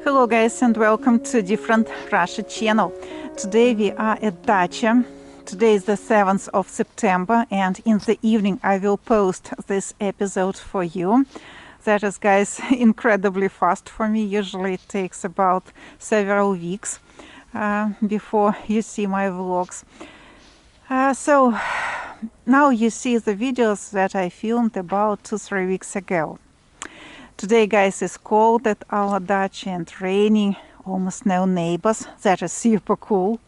Hello guys and welcome to Different Russia channel. Today we are at Dacha. Today is the 7th of September and in the evening I will post this episode for you. That is, guys, incredibly fast for me. Usually it takes about several weeks before you see my vlogs. So now you see the videos that I filmed about 2-3 weeks ago. Today, guys, is cold at our dacha and rainy, almost no neighbors. That is super cool.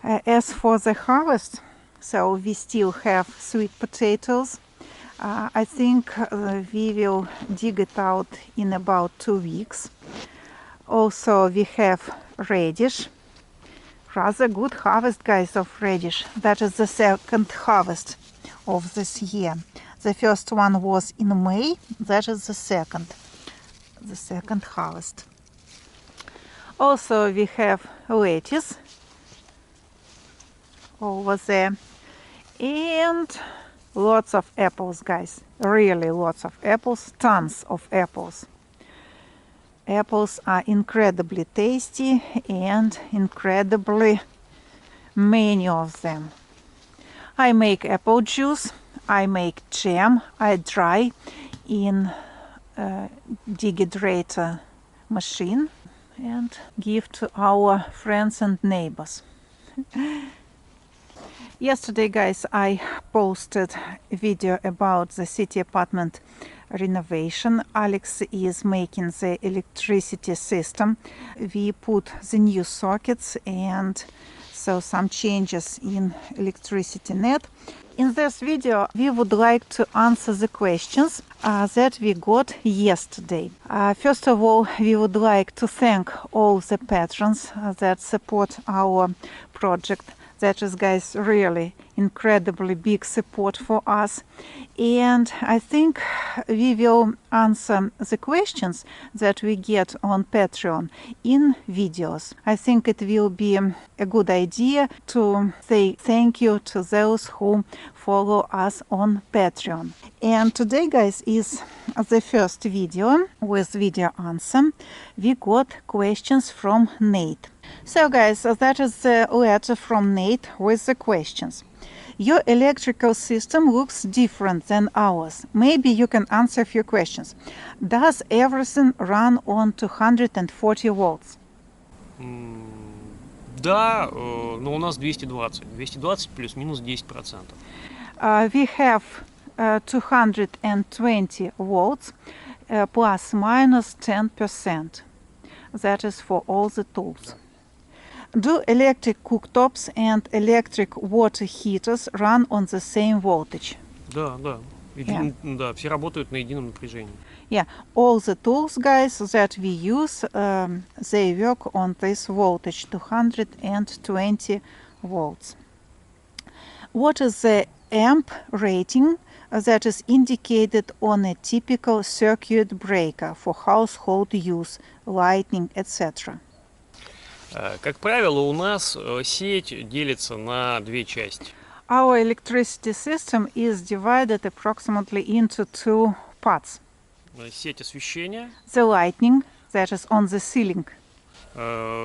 As for the harvest, so we still have sweet potatoes. I think we will dig it out in about 2 weeks. Also, we have radish. Rather good harvest, guys, of radish. That is the second harvest of this year. The first one was in May. That is the second harvest. Also, we have lettuce over there. And lots of apples, guys. Really lots of apples. Tons of apples. Apples are incredibly tasty and incredibly many of them. I make apple juice. I make jam. I dry in a dehydrator machine and give to our friends and neighbors. Yesterday, guys, I posted a video about the city apartment renovation. Alex is making the electricity system. We put the new sockets and so some changes in electricity net. In this video, we would like to answer the questions that we got yesterday. First of all, we would like to thank all the patrons that support our project. That is, guys, really incredibly big support for us. And I think we will answer the questions that we get on Patreon in videos. I think it will be a good idea to say thank you to those who follow us on Patreon. And today, guys, is the first video with video answer. We got questions from Nate. So, guys, that is the letter from Nate with the questions. Your electrical system looks different than ours. Maybe you can answer a few questions. Does everything run on 240 volts? Да, но у нас 220. 220 плюс-минус 10%. We have 220 volts plus minus 10%. That is for all the tools. Do electric cooktops and electric water heaters run on the same voltage? Да. Да, все работают на едином напряжении. Yeah, all the tools, guys, that we use, they work on this voltage, 220 volts. What is the amp rating that is indicated on a typical circuit breaker for household use, lighting, etc.? Как правило, у нас сеть делится на две части. Our electricity system is divided approximately into two parts. Сеть освещения. The lighting, that is on the ceiling.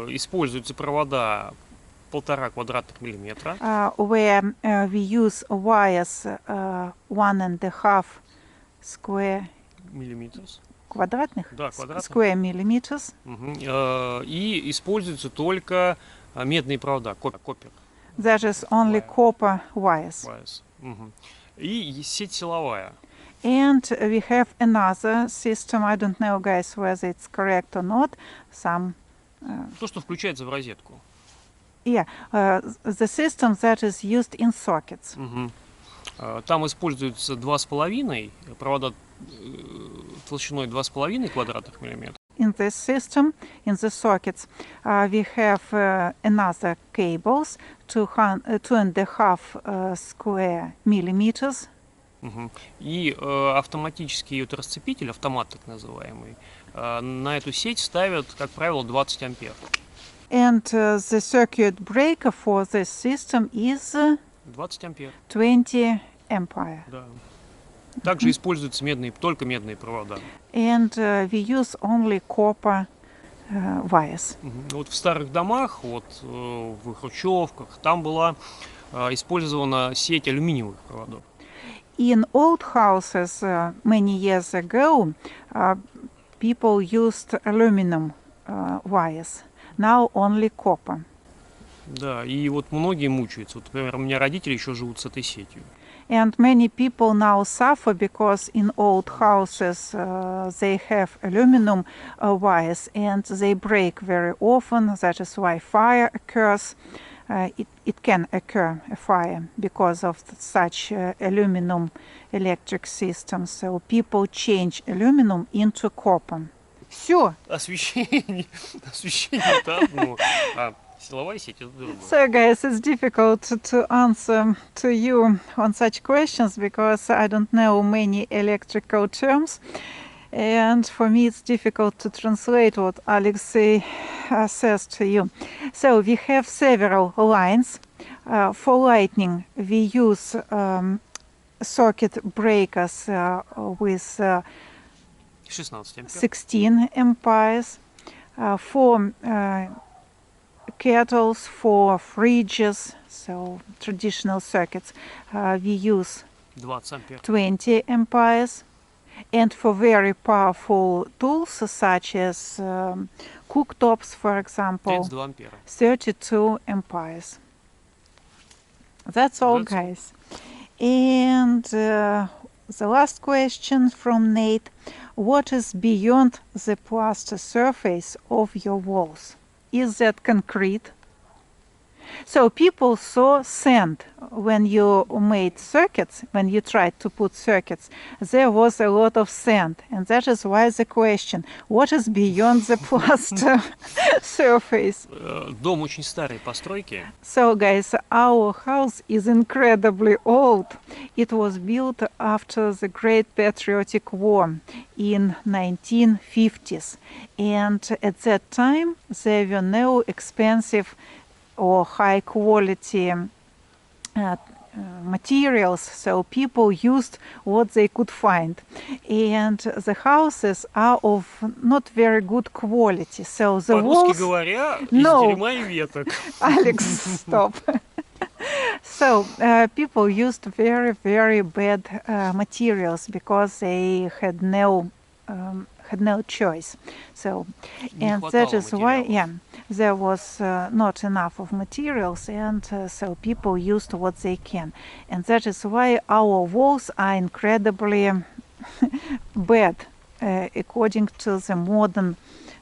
Используются провода 1,5 квадратных миллиметра. Where we use wires 1.5 square millimeters. Квадратных? Да, квадратных. Square millimeters. И используются только медные провода, копер. That is only copper wires. И сеть силовая. And we have another system. I don't know, guys, whether it's correct or not. То, что включается в розетку. Yeah, the system that is used in sockets. Там используются 2,5 провода толщиной 2,5 квадратных миллиметра. In this system, in the sockets, we have another cables, 2.5 square millimeters. И автоматический расцепитель, автомат так называемый, на эту сеть ставят, как правило, 20 ампер. And the circuit breaker for this system is 20 ампер. 20 ampere. Да. Также используются только медные провода. And we use only copper wires. Вот в старых домах, вот в хрущевках, там была использована сеть алюминиевых проводов. In old houses many years ago, people used aluminum wires. Now only copper. Да, и вот многие мучаются. Вот, например, у меня родители еще живут с этой сетью. And many people now suffer because in old houses they have aluminum wires and they break very often. That is why fire occurs. It can occur a fire because of such aluminum electric systems. So people change aluminum into copper. Все. Освещение, освещение это одно, а силовая сеть это другое. So guys, it's difficult to answer to you on such questions because I don't know many electrical terms. And for me, it's difficult to translate what Alexei says to you. So we have several lines. For lightning, we use circuit breakers with 16 ампер. 16 amperes. For kettles, for fridges, so traditional circuits, we use 20 ампер. 20 amperes. And for very powerful tools, such as cooktops, for example, 32 ампера. 32 amperes. That's all, That's all. guys. And the last question from Nate. What is beyond the plaster surface of your walls? Is that concrete? So people saw sand when you made circuits, when you tried to put circuits, there was a lot of sand. And that is why the question, what is beyond the plaster surface? Дом очень старой постройки. So guys, our house is incredibly old. It was built after the Great Patriotic War in 1950s. And at that time, there were no expensive or high quality materials, so people used what they could find. And the houses are of not very good quality. So the По-русски walls... говоря, из No. дерьма и веток. Alex, stop. So people used very, very bad materials because they had no choice. So, Не and that хватало is why, материалов. there was not enough of materials, and so people used what they can. And that is why our walls are incredibly bad according to the modern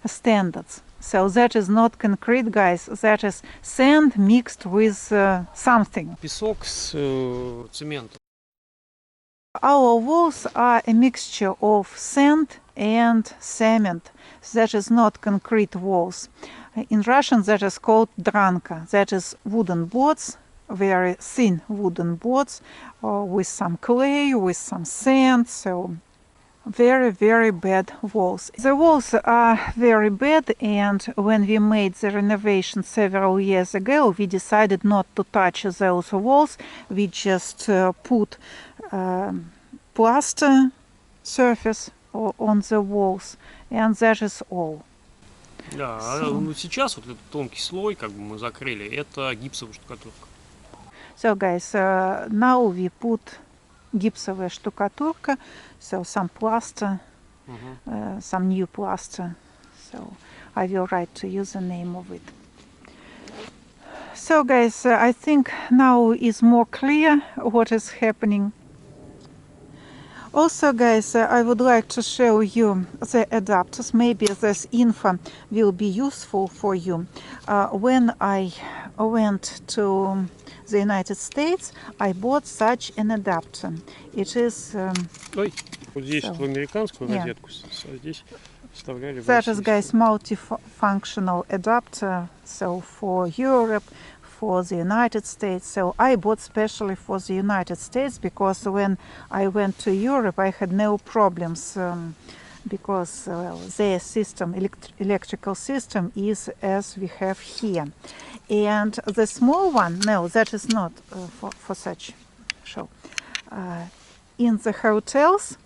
standards. So that is not concrete, guys. That is sand mixed with something. Песок с цементом. Our walls are a mixture of sand and cement. That is not concrete walls. In Russian, that is called dranka. That is wooden boards, very thin wooden boards, with some clay, with some sand. So very, very bad walls. The walls are very bad, and when we made the renovation several years ago, we decided not to touch those walls. We just put plaster surface on the walls, and that is all. Да, ну сейчас вот этот тонкий слой, как бы мы закрыли, это гипсовая штукатурка. So guys, now we put гипсовая штукатурка, so some plaster, some new plaster. So I will write to you the name of it. So guys, I think now is more clear what is happening. Also, guys, I would like to show you the adapters. Maybe this info will be useful for you. When I went to the United States, I bought such an adapter. It is... Ой, вот здесь so, в американскую yeah. розетку, а здесь вставляли в That is, guys, российскую. multifunctional adapter. So for Europe, for the United States. So I bought specially for the United States because when I went to Europe, I had no problems because their system, electrical system, is as we have here. And the small one, no, that is not for such show. In the hotels,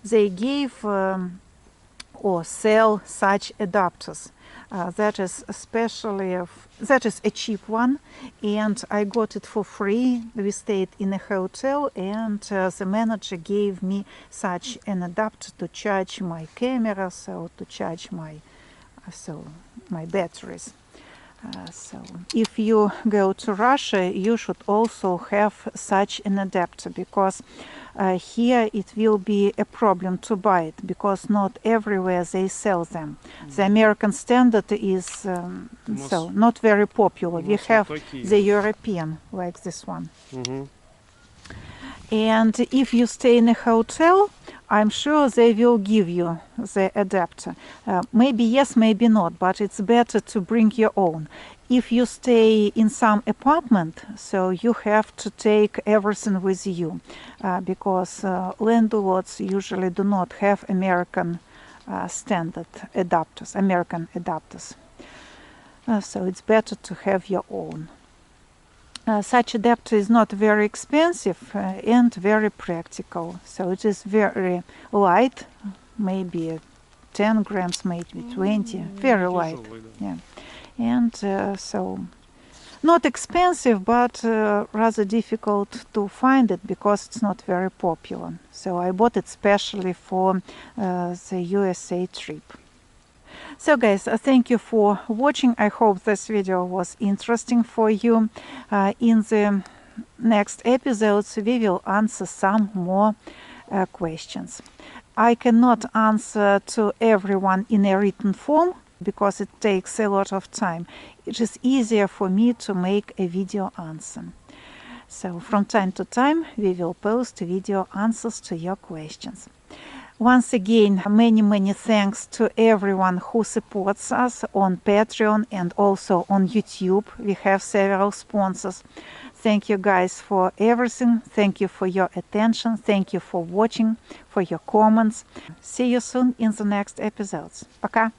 they gave or sell such adapters. That is that is a cheap one, and I got it for free. We stayed in a hotel, and the manager gave me such an adapter to charge my camera, so to charge my batteries. So if you go to Russia, you should also have such an adapter, because here it will be a problem to buy it, because not everywhere they sell them. The American standard is so not very popular. We have the European, like this one. And if you stay in a hotel, I'm sure they will give you the adapter. Maybe yes, maybe not, but it's better to bring your own. If you stay in some apartment, so you have to take everything with you, because landlords usually do not have American standard adapters, American adapters. So it's better to have your own. Such adapter is not very expensive and very practical. So it is very light, maybe 10 grams, maybe 20, very light. Yeah. And so not expensive, but rather difficult to find it because it's not very popular. So I bought it specially for the USA trip. So guys, thank you for watching. I hope this video was interesting for you. In the next episodes we will answer some more questions. I cannot answer to everyone in a written form because it takes a lot of time. It is easier for me to make a video answer. So from time to time we will post video answers to your questions. Once again, many thanks to everyone who supports us on Patreon and also on YouTube. We have several sponsors. Thank you guys for everything. Thank you for your attention. Thank you for watching, for your comments. See you soon in the next episodes. Пока!